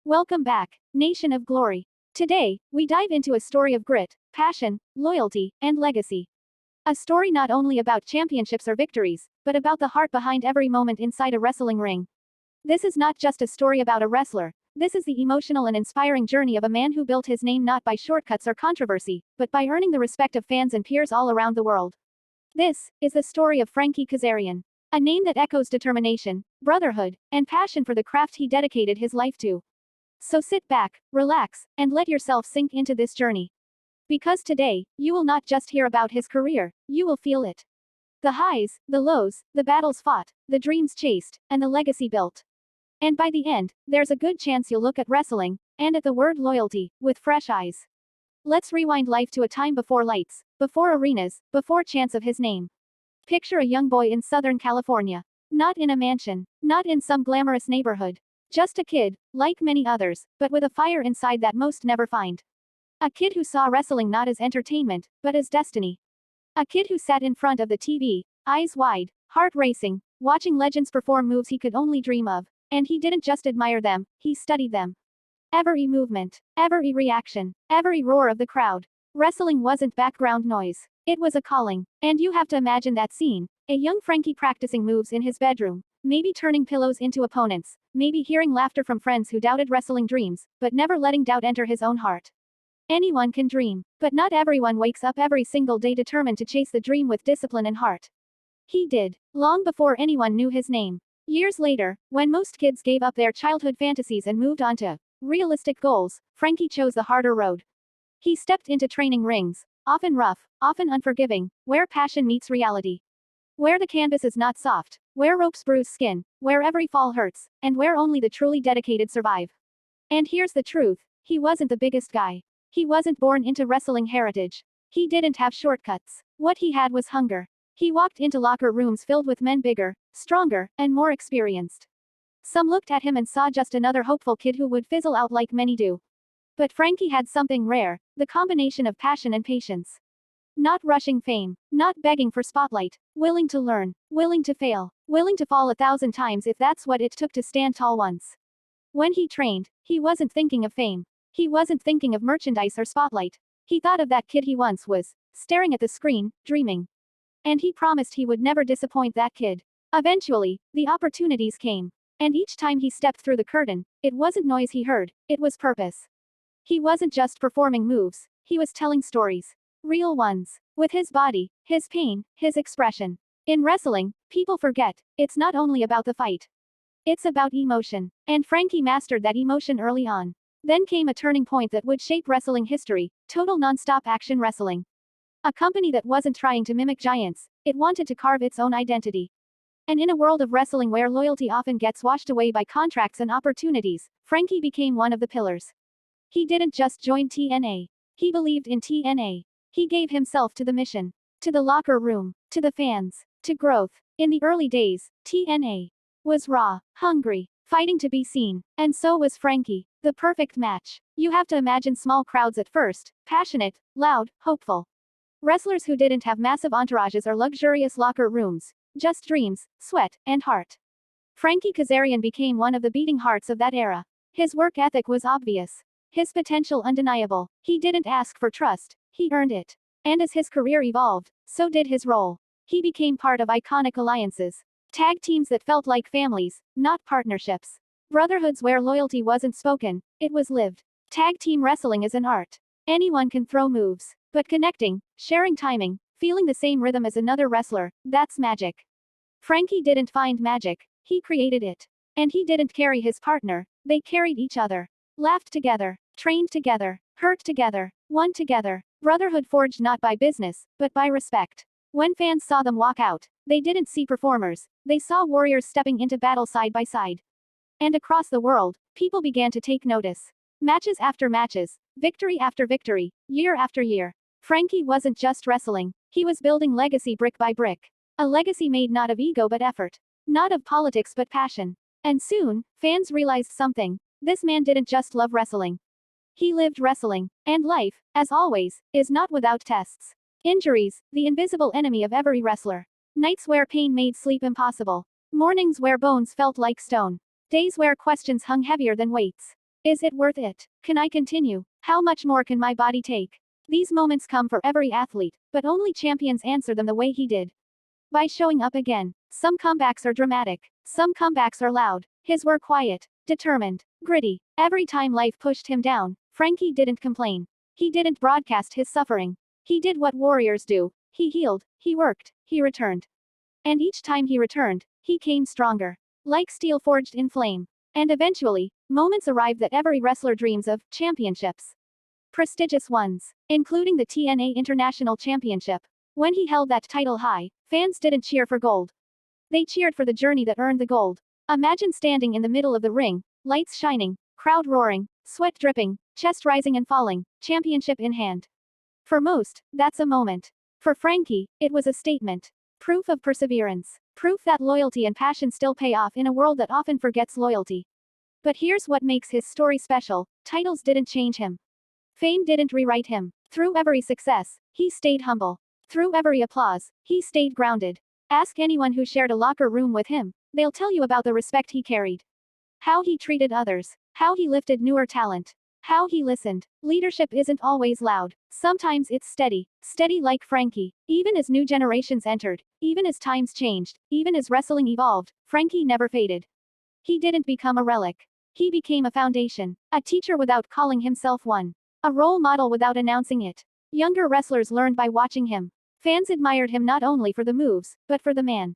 Welcome back, Nation of Glory. Today, we dive into a story of grit, passion, loyalty, and legacy. A story not only about championships or victories, but about the heart behind every moment inside a wrestling ring. This is not just a story about a wrestler, this is the emotional and inspiring journey of a man who built his name not by shortcuts or controversy, but by earning the respect of fans and peers all around the world. This is the story of Frankie Kazarian, a name that echoes determination, brotherhood, and passion for the craft he dedicated his life to. So sit back, relax, and let yourself sink into this journey. Because today, you will not just hear about his career, you will feel it. The highs, the lows, the battles fought, the dreams chased, and the legacy built. And by the end, there's a good chance you'll look at wrestling, and at the word loyalty, with fresh eyes. Let's rewind life to a time before lights, before arenas, before chants of his name. Picture a young boy in Southern California. Not in a mansion, not in some glamorous neighborhood. Just a kid, like many others, but with a fire inside that most never find. A kid who saw wrestling not as entertainment, but as destiny. A kid who sat in front of the TV, eyes wide, heart racing, watching legends perform moves he could only dream of. And he didn't just admire them, he studied them. Every movement, every reaction, every roar of the crowd. Wrestling wasn't background noise. It was a calling. And you have to imagine that scene. A young Frankie practicing moves in his bedroom. Maybe turning pillows into opponents. Maybe hearing laughter from friends who doubted wrestling dreams, but never letting doubt enter his own heart. Anyone can dream, but not everyone wakes up every single day determined to chase the dream with discipline and heart. He did, long before anyone knew his name. Years later, when most kids gave up their childhood fantasies and moved on to realistic goals, Frankie chose the harder road. He stepped into training rings, often rough, often unforgiving, where passion meets reality. Where the canvas is not soft, where ropes bruise skin, where every fall hurts, and where only the truly dedicated survive. And here's the truth, he wasn't the biggest guy. He wasn't born into wrestling heritage. He didn't have shortcuts. What he had was hunger. He walked into locker rooms filled with men bigger, stronger, and more experienced. Some looked at him and saw just another hopeful kid who would fizzle out like many do. But Frankie had something rare, the combination of passion and patience. Not rushing fame, not begging for spotlight, willing to learn, willing to fail, willing to fall 1,000 times if that's what it took to stand tall once. When he trained, he wasn't thinking of fame. He wasn't thinking of merchandise or spotlight. He thought of that kid he once was, staring at the screen, dreaming. And he promised he would never disappoint that kid. Eventually, the opportunities came. And each time he stepped through the curtain, it wasn't noise he heard, it was purpose. He wasn't just performing moves, he was telling stories. Real ones. With his body, his pain, his expression. In wrestling, people forget, it's not only about the fight. It's about emotion. And Frankie mastered that emotion early on. Then came a turning point that would shape wrestling history, total non-stop action wrestling. A company that wasn't trying to mimic giants, it wanted to carve its own identity. And in a world of wrestling where loyalty often gets washed away by contracts and opportunities, Frankie became one of the pillars. He didn't just join TNA. He believed in TNA. He gave himself to the mission. To the locker room. To the fans. To growth. In the early days, TNA was raw, hungry, fighting to be seen. And so was Frankie. The perfect match. You have to imagine small crowds at first, passionate, loud, hopeful. Wrestlers who didn't have massive entourages or luxurious locker rooms. Just dreams, sweat, and heart. Frankie Kazarian became one of the beating hearts of that era. His work ethic was obvious. His potential undeniable. He didn't ask for trust, he earned it. And as his career evolved, so did his role. He became part of iconic alliances. Tag teams that felt like families, not partnerships. Brotherhoods where loyalty wasn't spoken, it was lived. Tag team wrestling is an art. Anyone can throw moves. But connecting, sharing timing, feeling the same rhythm as another wrestler, that's magic. Frankie didn't find magic, he created it. And he didn't carry his partner, they carried each other. Laughed together, trained together, hurt together, won together. Brotherhood forged not by business, but by respect. When fans saw them walk out, they didn't see performers, they saw warriors stepping into battle side by side. And across the world, people began to take notice. Matches after matches, victory after victory, year after year. Frankie wasn't just wrestling, he was building legacy brick by brick. A legacy made not of ego but effort. Not of politics but passion. And soon, fans realized something. This man didn't just love wrestling. He lived wrestling. And life, as always, is not without tests. Injuries, the invisible enemy of every wrestler. Nights where pain made sleep impossible. Mornings where bones felt like stone. Days where questions hung heavier than weights. Is it worth it? Can I continue? How much more can my body take? These moments come for every athlete, but only champions answer them the way he did. By showing up again. Some comebacks are dramatic. Some comebacks are loud. His were quiet, determined, gritty. Every time life pushed him down, Frankie didn't complain. He didn't broadcast his suffering. He did what warriors do. He healed, he worked, he returned. And each time he returned, he came stronger. Like steel forged in flame. And eventually, moments arrived that every wrestler dreams of, championships. Prestigious ones, including the TNA International Championship. When he held that title high, fans didn't cheer for gold. They cheered for the journey that earned the gold. Imagine standing in the middle of the ring, lights shining, crowd roaring, sweat dripping, chest rising and falling, championship in hand. For most, that's a moment. For Frankie, it was a statement. Proof of perseverance. Proof that loyalty and passion still pay off in a world that often forgets loyalty. But here's what makes his story special. Titles didn't change him. Fame didn't rewrite him. Through every success, he stayed humble. Through every applause, he stayed grounded. Ask anyone who shared a locker room with him. They'll tell you about the respect he carried. How he treated others. How he lifted newer talent. How he listened. Leadership isn't always loud. Sometimes it's steady. Steady like Frankie. Even as new generations entered, even as times changed, even as wrestling evolved, Frankie never faded. He didn't become a relic. He became a foundation. A teacher without calling himself one. A role model without announcing it. Younger wrestlers learned by watching him. Fans admired him not only for the moves, but for the man.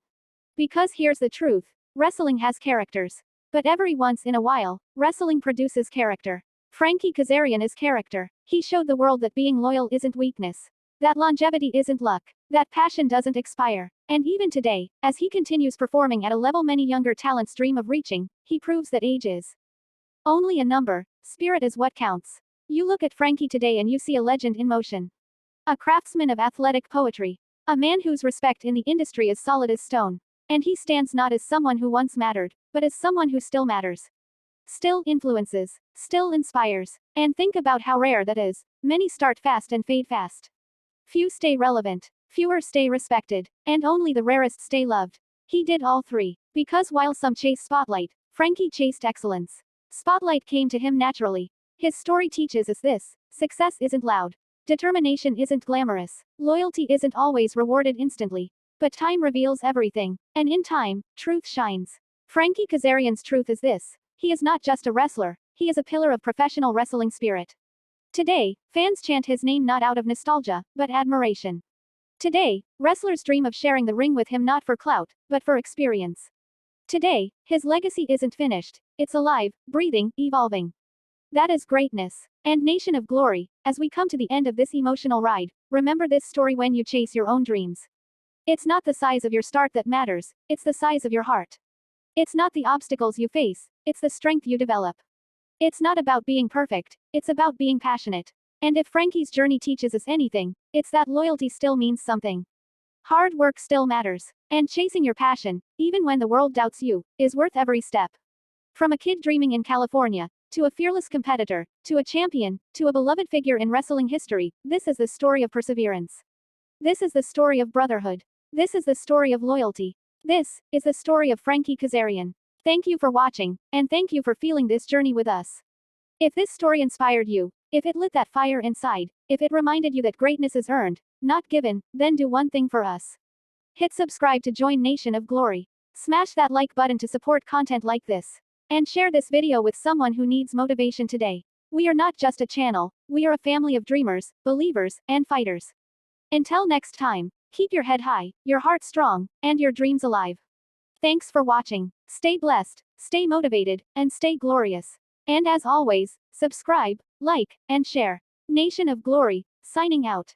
Because here's the truth. Wrestling has characters. But every once in a while, wrestling produces character. Frankie Kazarian is character. He showed the world that being loyal isn't weakness. That longevity isn't luck. That passion doesn't expire. And even today, as he continues performing at a level many younger talents dream of reaching, he proves that age is only a number. Spirit is what counts. You look at Frankie today and you see a legend in motion. A craftsman of athletic poetry. A man whose respect in the industry is solid as stone. And he stands not as someone who once mattered, but as someone who still matters. Still influences, still inspires. And think about how rare that is. Many start fast and fade fast. Few stay relevant, fewer stay respected, and only the rarest stay loved. He did all three. Because while some chase spotlight, Frankie chased excellence. Spotlight came to him naturally. His story teaches us this: success isn't loud. Determination isn't glamorous. Loyalty isn't always rewarded instantly. But time reveals everything. And in time, truth shines. Frankie Kazarian's truth is this: he is not just a wrestler, he is a pillar of professional wrestling spirit. Today, fans chant his name not out of nostalgia, but admiration. Today, wrestlers dream of sharing the ring with him not for clout, but for experience. Today, his legacy isn't finished, it's alive, breathing, evolving. That is greatness. And Nation of Glory, as we come to the end of this emotional ride, remember this story when you chase your own dreams. It's not the size of your start that matters, it's the size of your heart. It's not the obstacles you face, it's the strength you develop. It's not about being perfect, it's about being passionate. And if Frankie's journey teaches us anything, it's that loyalty still means something. Hard work still matters. And chasing your passion, even when the world doubts you, is worth every step. From a kid dreaming in California, to a fearless competitor, to a champion, to a beloved figure in wrestling history, this is the story of perseverance. This is the story of brotherhood. This is the story of loyalty. This is the story of Frankie Kazarian. Thank you for watching, and thank you for feeling this journey with us. If this story inspired you, if it lit that fire inside, if it reminded you that greatness is earned, not given, then do one thing for us. Hit subscribe to join Nation of Glory. Smash that like button to support content like this. And share this video with someone who needs motivation today. We are not just a channel, we are a family of dreamers, believers, and fighters. Until next time, keep your head high, your heart strong, and your dreams alive. Thanks for watching. Stay blessed, stay motivated, and stay glorious. And as always, subscribe, like, and share. Nation of Glory, signing out.